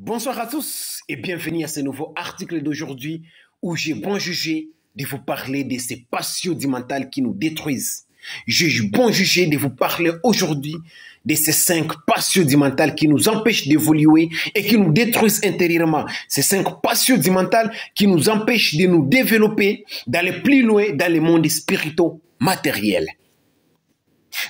Bonsoir à tous et bienvenue à ce nouveau article d'aujourd'hui où j'ai bon jugé de vous parler de ces passions mentales qui nous détruisent. J'ai bon jugé de vous parler aujourd'hui de ces 5 passions mentales qui nous empêchent d'évoluer et qui nous détruisent intérieurement. Ces 5 passions mentales qui nous empêchent de nous développer, d'aller plus loin dans le monde spirituel matériel.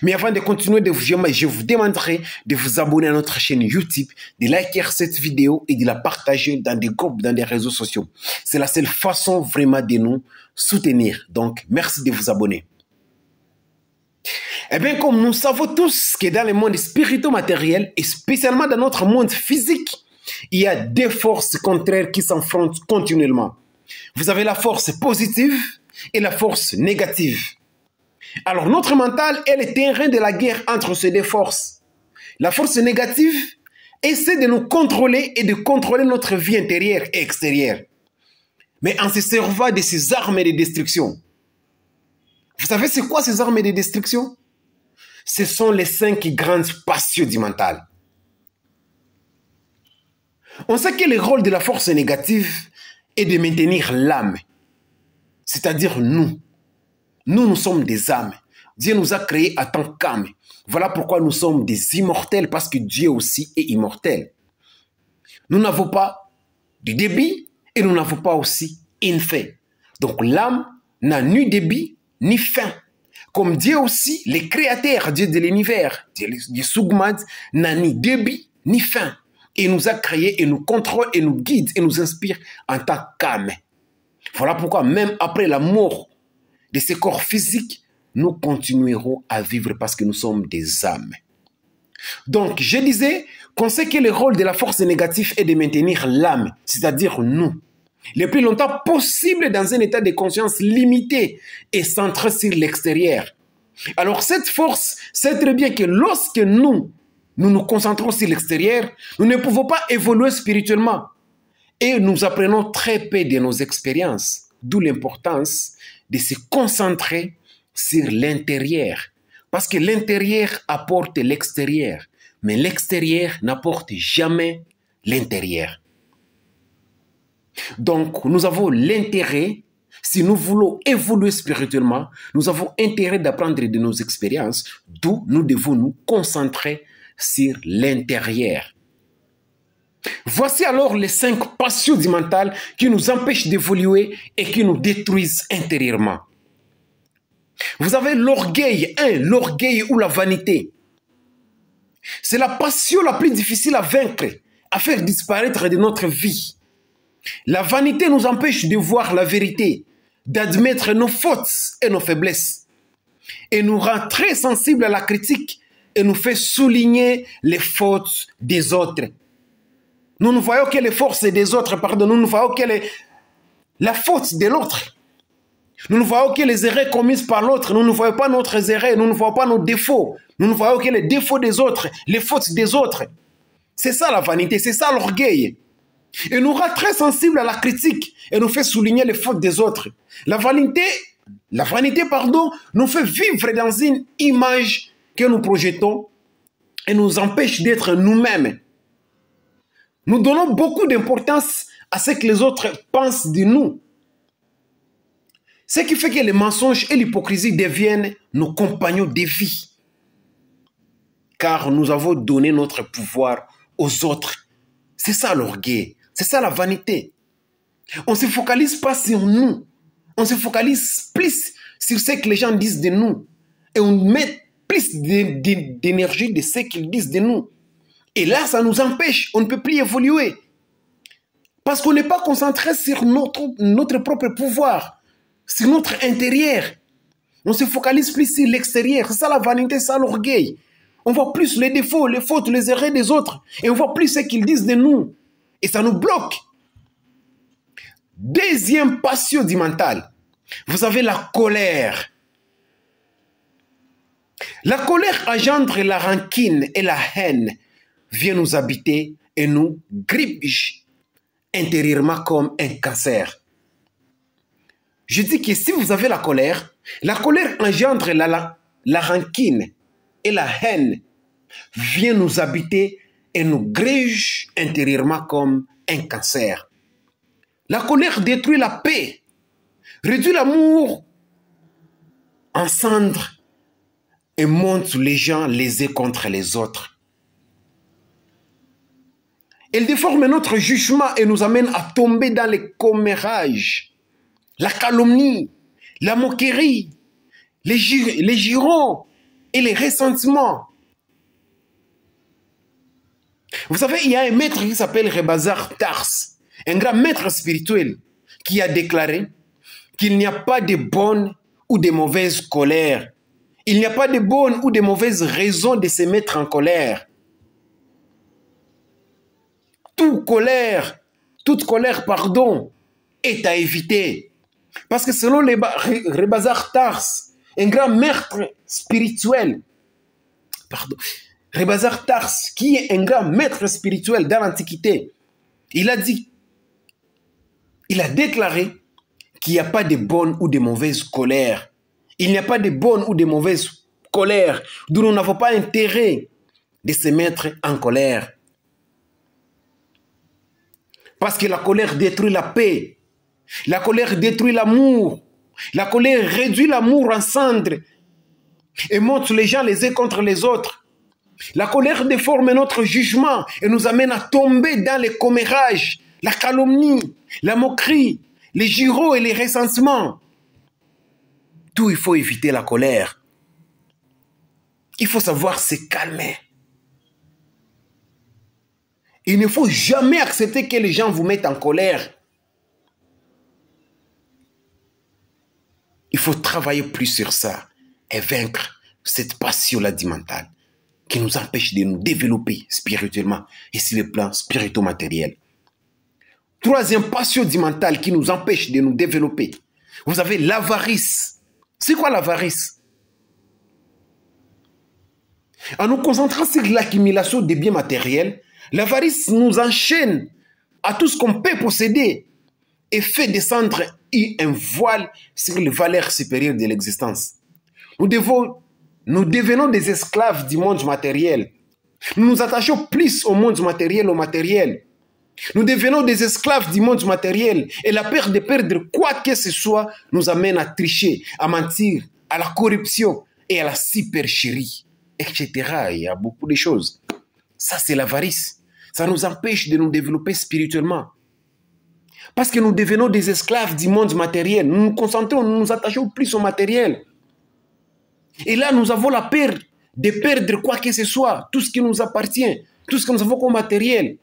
Mais avant de continuer, je vous demanderai de vous abonner à notre chaîne YouTube, de liker cette vidéo et de la partager dans des groupes, dans des réseaux sociaux. C'est la seule façon vraiment de nous soutenir. Donc, merci de vous abonner. Eh bien, comme nous savons tous que dans le monde spirituel-matériel, et spécialement dans notre monde physique, il y a des forces contraires qui s'affrontent continuellement. Vous avez la force positive et la force négative. Alors, notre mental est le terrain de la guerre entre ces deux forces. La force négative essaie de nous contrôler et de contrôler notre vie intérieure et extérieure. Mais en se servant de ces armes de destruction. Vous savez c'est quoi ces armes de destruction? Ce sont les 5 grandes passions du mental. On sait que le rôle de la force négative est de maintenir l'âme. C'est-à-dire nous. Nous sommes des âmes. Dieu nous a créés en tant qu'âmes. Voilà pourquoi nous sommes des immortels, parce que Dieu aussi est immortel. Nous n'avons pas de début et nous n'avons pas aussi une fin. Donc l'âme n'a ni début ni fin. Comme Dieu aussi, le créateur, Dieu de l'univers, Dieu Sougmad, n'a ni début ni fin. Il nous a créés et nous contrôle et nous guide et nous inspire en tant qu'âmes. Voilà pourquoi même après la mort de ce corps physique, nous continuerons à vivre parce que nous sommes des âmes. Donc, je disais qu'on sait que le rôle de la force négative est de maintenir l'âme, c'est-à-dire nous, le plus longtemps possible dans un état de conscience limité et centré sur l'extérieur. Alors, cette force sait très bien que lorsque nous nous concentrons sur l'extérieur, nous ne pouvons pas évoluer spirituellement. Et nous apprenons très peu de nos expériences, d'où l'importance de se concentrer sur l'intérieur. Parce que l'intérieur apporte l'extérieur, mais l'extérieur n'apporte jamais l'intérieur. Donc, nous avons l'intérêt, si nous voulons évoluer spirituellement, nous avons intérêt d'apprendre de nos expériences, d'où nous devons nous concentrer sur l'intérieur. Voici alors les 5 passions du mental qui nous empêchent d'évoluer et qui nous détruisent intérieurement. Vous avez l'orgueil, l'orgueil ou la vanité. C'est la passion la plus difficile à vaincre, à faire disparaître de notre vie. La vanité nous empêche de voir la vérité, d'admettre nos fautes et nos faiblesses, et nous rend très sensibles à la critique et nous fait souligner les fautes des autres. Nous ne voyons que les forces des autres, nous ne voyons que la faute de l'autre. Nous ne voyons que les erreurs commises par l'autre. Nous ne voyons pas notre erreur, nous ne voyons pas nos défauts. Nous ne voyons que les défauts des autres, les fautes des autres. C'est ça la vanité, c'est ça l'orgueil. Et nous rend très sensibles à la critique et nous fait souligner les fautes des autres. La vanité, nous fait vivre dans une image que nous projetons et nous empêche d'être nous-mêmes. Nous donnons beaucoup d'importance à ce que les autres pensent de nous. Ce qui fait que les mensonges et l'hypocrisie deviennent nos compagnons de vie. Car nous avons donné notre pouvoir aux autres. C'est ça l'orgueil. C'est ça la vanité. On ne se focalise pas sur nous. On se focalise plus sur ce que les gens disent de nous. Et on met plus d'énergie de ce qu'ils disent de nous. Et là, ça nous empêche. On ne peut plus évoluer. Parce qu'on n'est pas concentré sur notre propre pouvoir, sur notre intérieur. On se focalise plus sur l'extérieur. C'est ça la vanité, c'est ça l'orgueil. On voit plus les défauts, les fautes, les erreurs des autres. Et on voit plus ce qu'ils disent de nous. Et ça nous bloque. Deuxième passion du mental. Vous avez la colère. La colère engendre la rancune et la haine vient nous habiter et nous grippe intérieurement comme un cancer. Je dis que si vous avez la colère engendre la rancune et la haine vient nous habiter et nous grège intérieurement comme un cancer. La colère détruit la paix, réduit l'amour en cendres et monte les gens les uns contre les autres. Elle déforme notre jugement et nous amène à tomber dans les commérages, la calomnie, la moquerie, les jurons et les ressentiments. Vous savez, il y a un maître qui s'appelle Rebazar Tars, un grand maître spirituel, qui a déclaré qu'il n'y a pas de bonne ou de mauvaise colère. Il n'y a pas de bonne ou de mauvaise raison de se mettre en colère. Toute colère, pardon, est à éviter. Parce que selon Rebazar Tars, un grand maître spirituel, Rebazar Tars, qui est un grand maître spirituel dans l'Antiquité, il a déclaré qu'il n'y a pas de bonne ou de mauvaise colère. Il n'y a pas de bonne ou de mauvaise colère, d'où nous n'avons pas intérêt de se mettre en colère. Parce que la colère détruit la paix. La colère détruit l'amour. La colère réduit l'amour en cendres et monte les gens les uns contre les autres. La colère déforme notre jugement et nous amène à tomber dans les commérages, la calomnie, la moquerie, les jurons et les ressentiments. Tout, il faut éviter la colère. Il faut savoir se calmer. Il ne faut jamais accepter que les gens vous mettent en colère. Il faut travailler plus sur ça et vaincre cette passion-là mentale qui nous empêche de nous développer spirituellement et sur le plan spirituel-matériel. Troisième passion mentale qui nous empêche de nous développer. Vous avez l'avarice. C'est quoi l'avarice? En nous concentrant sur l'accumulation des biens matériels, l'avarice nous enchaîne à tout ce qu'on peut posséder et fait descendre un voile sur les valeurs supérieures de l'existence. Nous devenons des esclaves du monde matériel. Nous nous attachons plus au monde matériel, au matériel. Nous devenons des esclaves du monde matériel et la peur de perdre quoi que ce soit nous amène à tricher, à mentir, à la corruption et à la supercherie, etc. Il y a beaucoup de choses. Ça, c'est l'avarice. Ça nous empêche de nous développer spirituellement. Parce que nous devenons des esclaves du monde matériel. Nous nous concentrons, nous nous attachons plus au matériel. Et là, nous avons la peur de perdre quoi que ce soit, tout ce qui nous appartient, tout ce que nous avons comme matériel.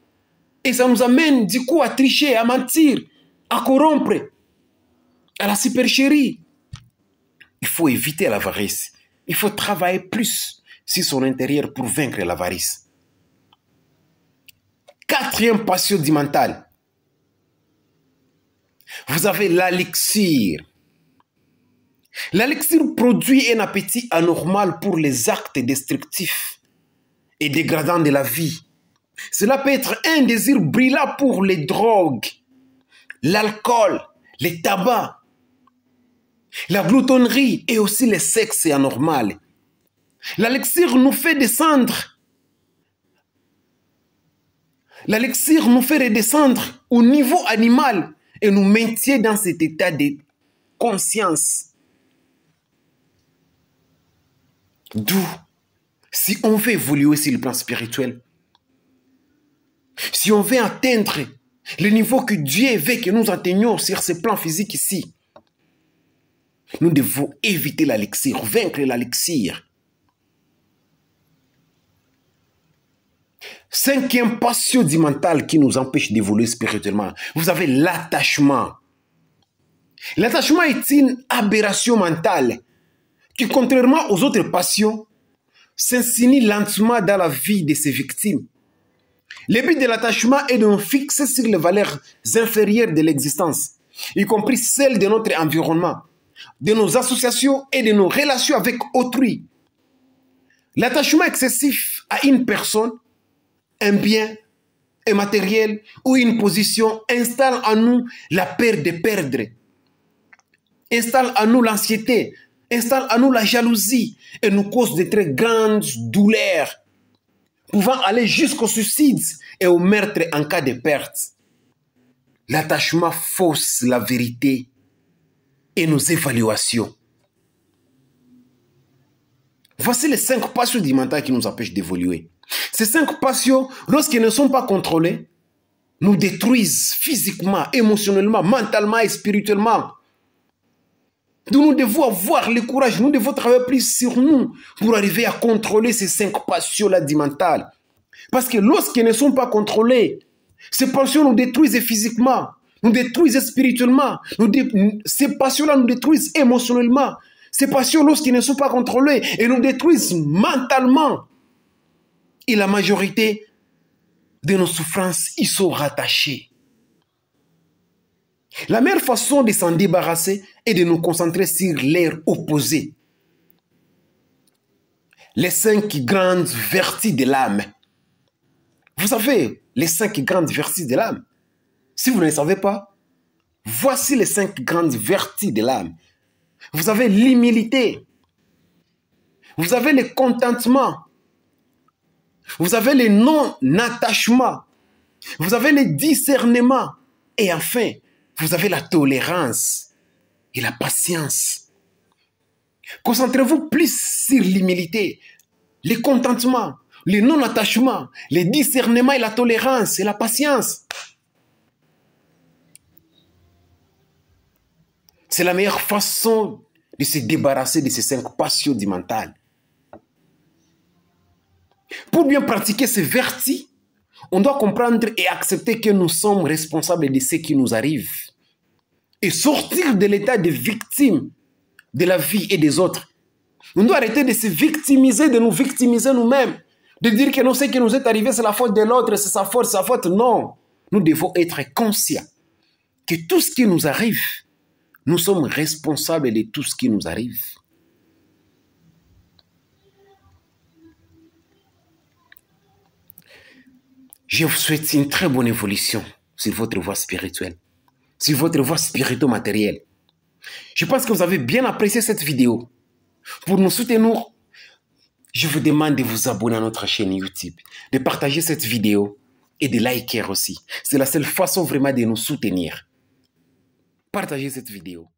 Et ça nous amène du coup à tricher, à mentir, à corrompre, à la supercherie. Il faut éviter l'avarice. Il faut travailler plus sur son intérieur pour vaincre l'avarice. Quatrième passion mentale. Vous avez l'élixir. L'élixir produit un appétit anormal pour les actes destructifs et dégradants de la vie. Cela peut être un désir brûlant pour les drogues, l'alcool, les tabacs, la gloutonnerie et aussi le sexe anormal. L'élixir nous fait descendre. L'élixir nous fait redescendre au niveau animal et nous maintient dans cet état de conscience. D'où, si on veut évoluer sur le plan spirituel, si on veut atteindre le niveau que Dieu veut que nous atteignions sur ce plan physique ici, nous devons éviter l'élixir, vaincre l'élixir. Cinquième passion mentale qui nous empêche d'évoluer spirituellement. Vous avez l'attachement. L'attachement est une aberration mentale qui, contrairement aux autres passions, s'insinue lentement dans la vie de ses victimes. Le but de l'attachement est de nous fixer sur les valeurs inférieures de l'existence, y compris celles de notre environnement, de nos associations et de nos relations avec autrui. L'attachement excessif à une personne, un bien, un matériel ou une position installe en nous la peur de perdre, installe en nous l'anxiété, installe en nous la jalousie et nous cause de très grandes douleurs. pouvant aller jusqu'au suicide et au meurtre en cas de perte. L'attachement fausse la vérité et nos évaluations. Voici les 5 passions du mental qui nous empêchent d'évoluer. Ces 5 passions, lorsqu'elles ne sont pas contrôlées, nous détruisent physiquement, émotionnellement, mentalement et spirituellement. Donc nous devons avoir le courage, nous devons travailler plus sur nous pour arriver à contrôler ces 5 passions-là du mental. Parce que lorsqu'elles ne sont pas contrôlées, ces passions nous détruisent physiquement, nous détruisent spirituellement, ces passions-là nous détruisent émotionnellement. Ces passions, lorsqu'elles ne sont pas contrôlées, elles nous détruisent mentalement. Et la majorité de nos souffrances y sont rattachées. La meilleure façon de s'en débarrasser est de nous concentrer sur l'air opposé. Les 5 grandes vertus de l'âme. Vous savez, les 5 grandes vertus de l'âme. Si vous ne les savez pas, voici les 5 grandes vertus de l'âme. Vous avez l'humilité. Vous avez le contentement. Vous avez le non-attachement. Vous avez le discernement. Et enfin, vous avez la tolérance et la patience. Concentrez-vous plus sur l'humilité, le contentement, le non-attachement, le discernement et la tolérance et la patience. C'est la meilleure façon de se débarrasser de ces 5 passions du mental. Pour bien pratiquer ces vertus, on doit comprendre et accepter que nous sommes responsables de ce qui nous arrive. Et sortir de l'état de victime de la vie et des autres. On doit arrêter de se victimiser, de nous victimiser nous-mêmes. De dire que non, ce qui nous est arrivé, c'est la faute de l'autre, c'est sa faute. Non. Nous devons être conscients que tout ce qui nous arrive, nous sommes responsables de tout ce qui nous arrive. Je vous souhaite une très bonne évolution sur votre voie spirituelle, sur votre voie spirituelle-matérielle. Je pense que vous avez bien apprécié cette vidéo. Pour nous soutenir, je vous demande de vous abonner à notre chaîne YouTube, de partager cette vidéo et de liker aussi. C'est la seule façon vraiment de nous soutenir. Partagez cette vidéo.